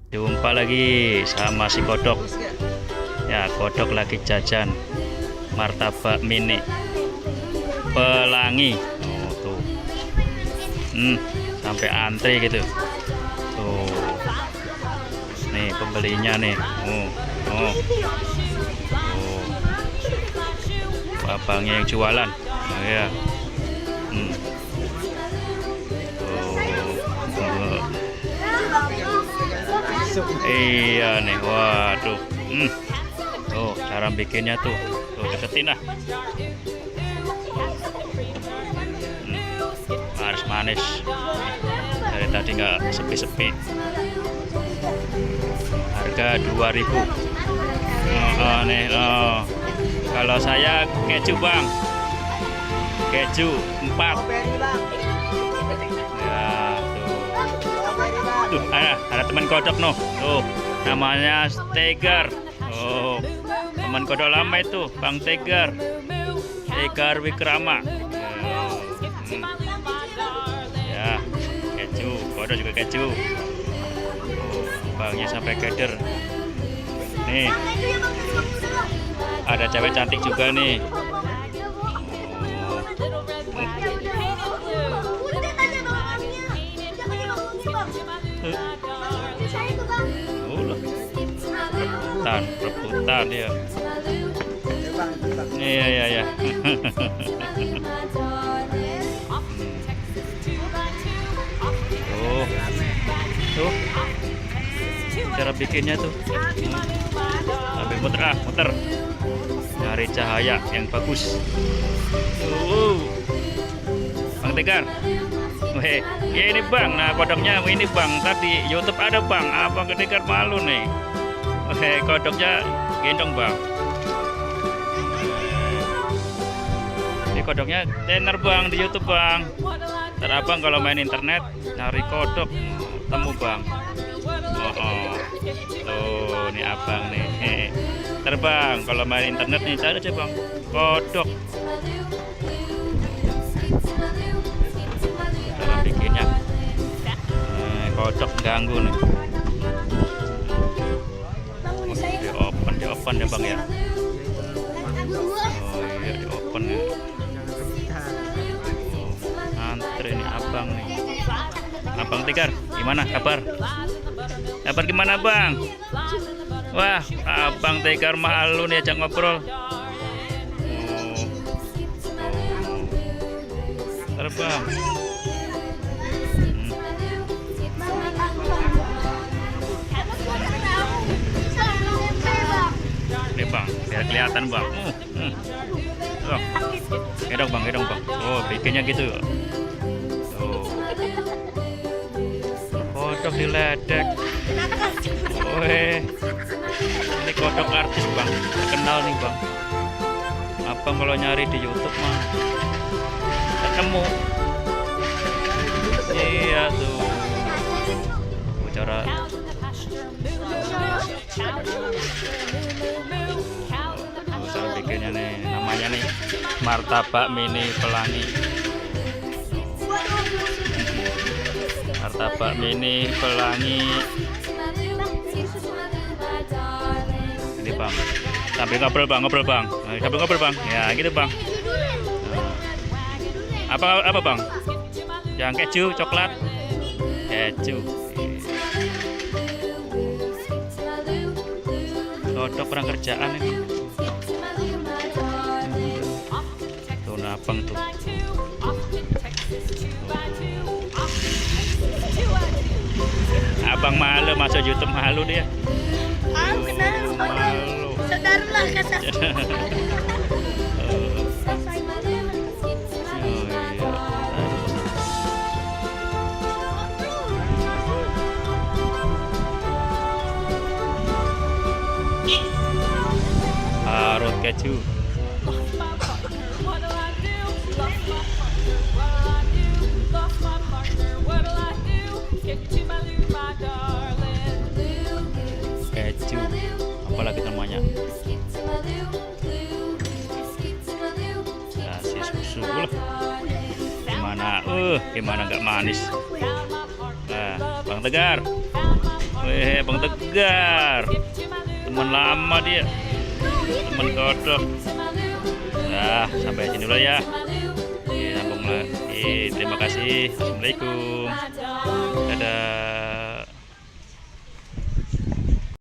Jumpa lagi sama si kodok. Ya, kodok lagi jajan martabak mini Pelangi. Oh, tuh. Sampai antri gitu. Tuh. Nih pembelinya nih. Oh. Abangnya yang jualan. Oh, ya. Iya nih, waduh. Tuh cara bikinnya tuh deketin lah. Manis dari tadi nggak sepi-sepi. Harga 2.000. Nih, kalau saya keju bang, keju 4. Ya tuh, ada teman kodok noh, tuh namanya Tegar. Oh, teman kodok lama itu Bang Tegar Wikrama. Ya, keju, kodok juga keju. Bangnya sampai keder. Nih, ada cewek cantik juga nih. Rebutan dia. Iya. Tuh cara bikinnya tuh sampai muter nyari cahaya yang bagus. Bang Tegar, ya ini bang, nah kodoknya ini bang, tadi YouTube ada bang, Abang Tegar malu nih. Kodoknya gendong bang. Ini kodoknya tenar bang di YouTube bang. Ntar abang kalau main internet nyari kodok temu bang. Tuh nih abang nih. Terbang kalau main internet nih cari aja bang kodok. Cara bikinnya kodok ganggu nih. Di open ya bang ya. Oh iya di open ya. Antri nih abang nih. Abang Tegar, gimana kabar? Kabar gimana bang? Wah, Abang Tegar malu nih ajak ngobrol. Terbang. Nih bang, biar kelihatan bang. Gedong bang. Oh, bikinnya gitu. Kodok diledek. Ini kodok artis bang, terkenal nih bang. Abang kalau nyari di YouTube mah ketemu. Iya tuh. Cara bikinnya nih, namanya nih martabak mini Pelangi. Martabak mini Pelangi. Ini bang, sambil ngobrol bang. Sambil ngobrol bang. Ya gitu bang. Apa bang? Yang keju, coklat, keju. Kodok kurang kerjaan ini. Tuh abang tuh. Abang malu masuk YouTube, malu dia. Malu. Sadarlah kata. Parut keju. Keju, apalagi namanya? Kasih susu lah. Gimana nggak manis? Nah, Bang Tegar. Bang Tegar, teman lama dia, teman kodok. Nah, sampai sini dulu ya. Sambung lagi. Terima kasih. Assalamualaikum. Dadah.